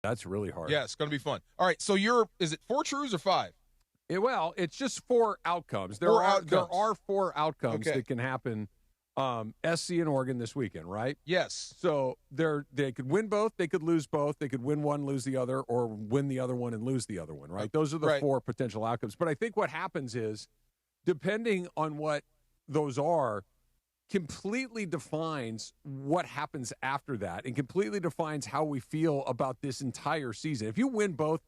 That's really hard. Yeah, it's going to be fun. All right, so is it 4 trues or 5? Well, it's just 4 outcomes. There are 4 outcomes that can happen. SC and Oregon this weekend, right? Yes. So they could win both, they could lose both, they could win one, lose the other, or win the other one and lose the other one, right? Those are the 4 potential outcomes. But I think what happens is, depending on what those are, completely defines what happens after that and completely defines how we feel about this entire season. If you win both,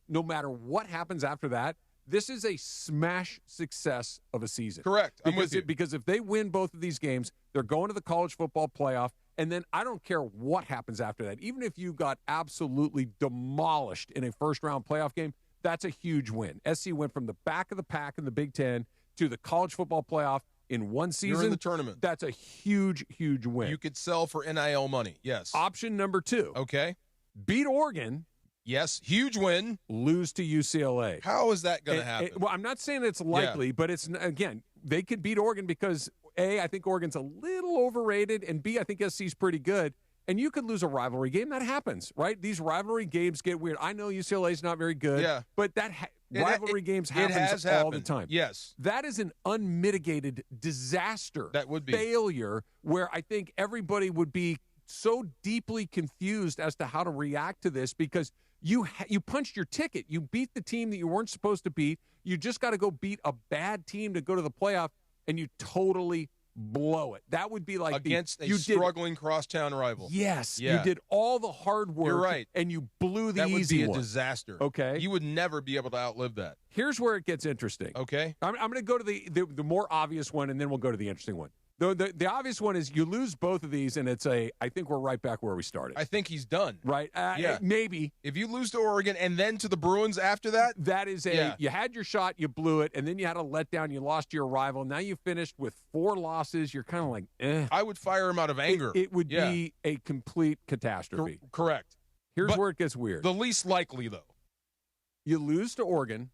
no matter what happens after that, this is a smash success of a season. Correct. I'm with you. Because if they win both of these games, they're going to the college football playoff, and then I don't care what happens after that. Even if you got absolutely demolished in a first-round playoff game, that's a huge win. SC went from the back of the pack in the Big Ten to the college football playoff in one season. You're in the tournament. That's a huge, huge win. You could sell for NIL money, yes. Option number 2. Okay. Beat Oregon. Yes, huge win. Lose to UCLA. How is that going to happen? Well, I'm not saying it's likely, but it's, again, they could beat Oregon because, A, I think Oregon's a little overrated, and B, I think SC's pretty good. And you could lose a rivalry game. That happens, right? These rivalry games get weird. I know UCLA's not very good, but rivalry games happens all the time. Yes. That is an unmitigated disaster. That would be. Failure where I think everybody would be so deeply confused as to how to react to this because you punched your ticket. You beat the team that you weren't supposed to beat. You just got to go beat a bad team to go to the playoff, and you totally blow it. That would be like against a struggling crosstown rival. Yes, you did all the hard work. You're right, and you blew the easy one. That would be a disaster. Okay, you would never be able to outlive that. Here's where it gets interesting. Okay, I'm going to go to the more obvious one, and then we'll go to the interesting one. The obvious one is you lose both of these, and I think we're right back where we started. I think he's done. Right? Maybe. If you lose to Oregon and then to the Bruins after that? That is you had your shot, you blew it, and then you had a letdown, you lost to your rival. Now you finished with 4 losses. You're kind of like, eh. I would fire him out of anger. It would be a complete catastrophe. Correct. Here's where it gets weird. The least likely, though. You lose to Oregon.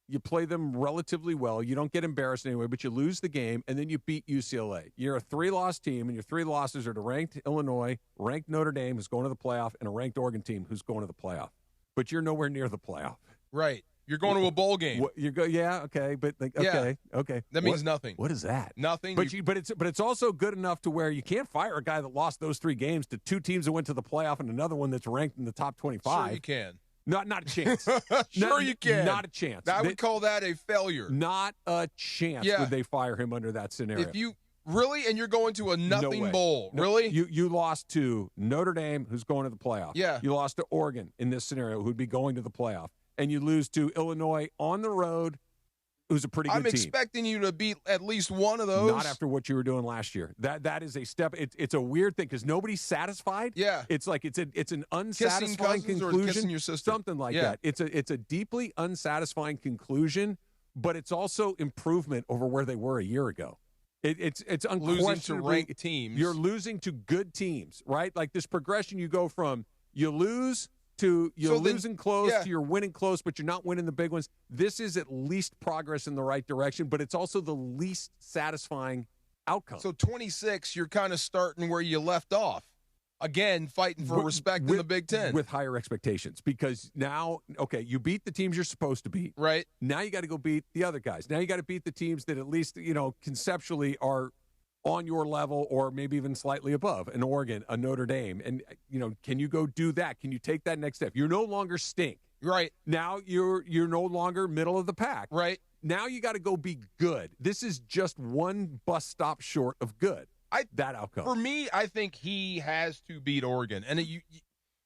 You play them relatively well. You don't get embarrassed anyway, but you lose the game, and then you beat UCLA. You're a 3-loss team, and your 3 losses are to ranked Illinois, ranked Notre Dame, who's going to the playoff, and a ranked Oregon team who's going to the playoff. But you're nowhere near the playoff. Right. You're going to a bowl game. Okay, but okay. That means nothing. What is that? Nothing. But it's also good enough to where you can't fire a guy that lost those 3 games to 2 teams that went to the playoff and another one that's ranked in the top 25. Sure you can. Not a chance. Sure you can. Not a chance. I would call that a failure. Not a chance would they fire him under that scenario. If you really, and you're going to a nothing bowl. No, really? You lost to Notre Dame, who's going to the playoff. Yeah. You lost to Oregon in this scenario, who'd be going to the playoff. And you lose to Illinois on the road, who's a pretty good team. I'm expecting you to beat at least one of those. Not after what you were doing last year. That is a step. It's a weird thing because nobody's satisfied. Yeah. It's like it's an unsatisfying conclusion. Or kissing your sister. Something like that. It's a deeply unsatisfying conclusion, but it's also improvement over where they were a year ago. It's unquestionably losing to ranked teams. You're losing to good teams, right? Like this progression, you go from you lose to you're losing close to you're winning close, but you're not winning the big ones. This is at least progress in the right direction, but it's also the least satisfying outcome. So 26, you're kind of starting where you left off. Again, fighting for respect in the Big Ten. With higher expectations because now, you beat the teams you're supposed to beat. Right. Now you got to go beat the other guys. Now you got to beat the teams that at least, conceptually are on your level or maybe even slightly above, an Oregon, a Notre Dame. And, can you go do that? Can you take that next step? You're no longer stink. Right. Now you're no longer middle of the pack. Right. Now you got to go be good. This is just one bus stop short of good. That outcome. For me, I think he has to beat Oregon. And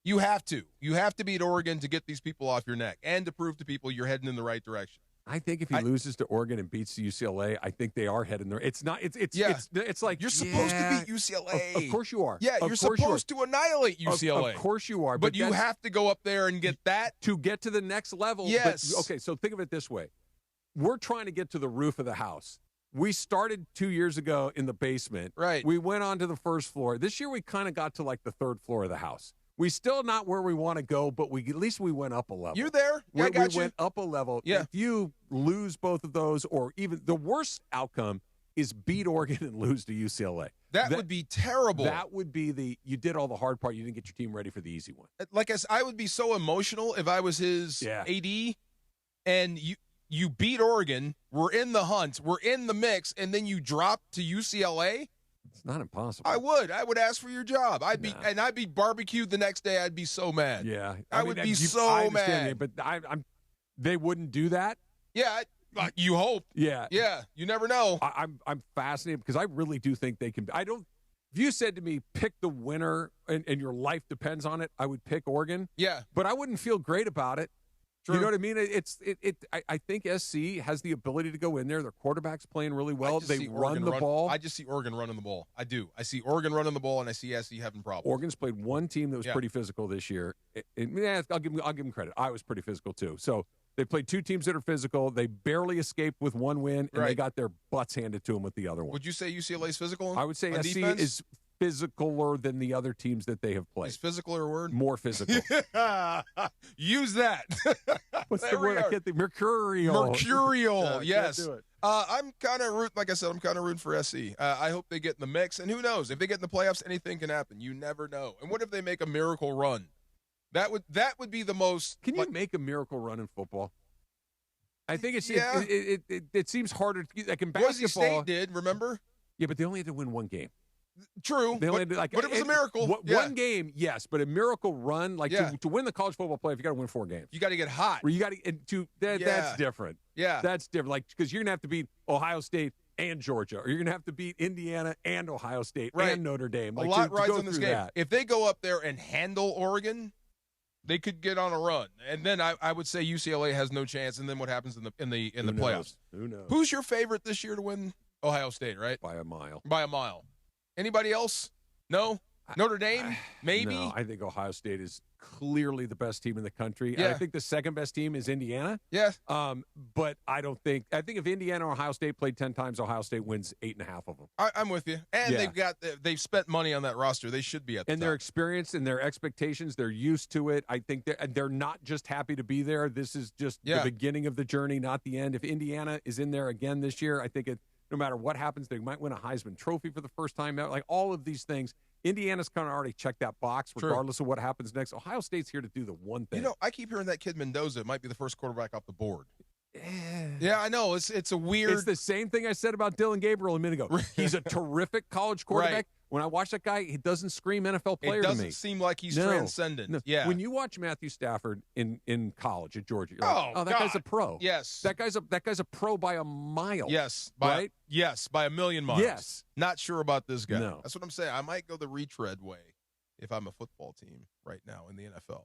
you have to. You have to beat Oregon to get these people off your neck and to prove to people you're heading in the right direction. I think if he loses to Oregon and beats UCLA, I think they are heading there. It's not. It's like you're supposed to beat UCLA. Of course you are. Yeah, you're supposed to annihilate UCLA. Of course you are. But you have to go up there and get that to get to the next level. Yes. But, so think of it this way: we're trying to get to the roof of the house. We started 2 years ago in the basement. Right. We went on to the first floor. This year we kind of got to like the 3rd floor of the house. We still not where we want to go, but at least we went up a level. You're there. We went up a level. Yeah. If you lose both of those, or even the worst outcome is beat Oregon and lose to UCLA. That would be terrible. That would be you did all the hard part. You didn't get your team ready for the easy one. Like I would be so emotional if I was his AD, and you beat Oregon. We're in the hunt. We're in the mix, and then you drop to UCLA. It's not impossible. I would ask for your job. I'd be barbecued the next day. I'd be so mad. Yeah, I would be so mad. But they wouldn't do that. Yeah. You hope. Yeah. Yeah. You never know. I'm fascinated because I really do think they can. If you said to me, pick the winner and your life depends on it, I would pick Oregon. Yeah. But I wouldn't feel great about it. True. You know what I mean? I think SC has the ability to go in there. Their quarterback's playing really well. They run the ball. I just see Oregon running the ball. I do. I see Oregon running the ball, and I see SC having problems. Oregon's played one team that was pretty physical this year. I'll give them credit. I was pretty physical too. So they played two teams that are physical. They barely escaped with one win, and they got their butts handed to them with the other one. Would you say UCLA's physical? I would say SC is physicaler than the other teams that they have played. Is physical a word? More physical. Use that. What's the word? I can't think. Mercurial. Mercurial. Yes. Do it. I'm kind of rooting. Like I said, I'm kind of rooting for SC. I hope they get in the mix, and who knows? If they get in the playoffs, anything can happen. You never know. And what if they make a miracle run? That would be the most. Can you make a miracle run in football? I think it seems harder. Like in basketball, Boise State did. Remember? Yeah, but they only had to win one game. True, they only did, but it was a miracle. One game, yes, but a miracle run, to win the college football playoff, you got to win 4 games. You got to get hot. Where you got to that's different. Yeah, that's different. Like because you're gonna have to beat Ohio State and Georgia, or you're gonna have to beat Indiana and Ohio State and Notre Dame. Like, a lot rides on this game. If they go up there and handle Oregon, they could get on a run, and then I would say UCLA has no chance. And then what happens in the playoffs? Who knows? Who's your favorite this year to win? Ohio State, right? By a mile. By a mile. Anybody else? No? Notre Dame? Maybe? No, I think Ohio State is clearly the best team in the country. Yeah. And I think the second best team is Indiana. Yeah. But I think if Indiana or Ohio State played 10 times, Ohio State wins 8.5 of them. I'm with you. And they've spent money on that roster. They should be at the top. Their experience and their expectations, they're used to it. I think they're not just happy to be there. This is just the beginning of the journey, not the end. If Indiana is in there again this year, I think no matter what happens, they might win a Heisman Trophy for the first time ever. Like all of these things, Indiana's kind of already checked that box, regardless of what happens next. Ohio State's here to do the one thing. I keep hearing that kid Mendoza might be the first quarterback off the board. Yeah, I know. It's a weird. It's the same thing I said about Dylan Gabriel a minute ago. He's a terrific college quarterback. Right. When I watch that guy, he doesn't scream NFL player to me. It doesn't seem like he's transcendent. No. Yeah. When you watch Matthew Stafford in college at Georgia, you're like, that guy's a pro. Yes. That guy's a pro by a mile. Yes. By a million miles. Yes. Not sure about this guy. No. That's what I'm saying. I might go the retread way if I'm a football team right now in the NFL.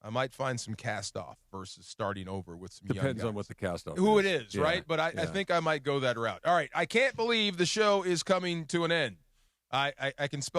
I might find some cast-off versus starting over with some young guys. Depends on what the cast-off is. Who it is, right? But I think I might go that route. All right. I can't believe the show is coming to an end. I can spell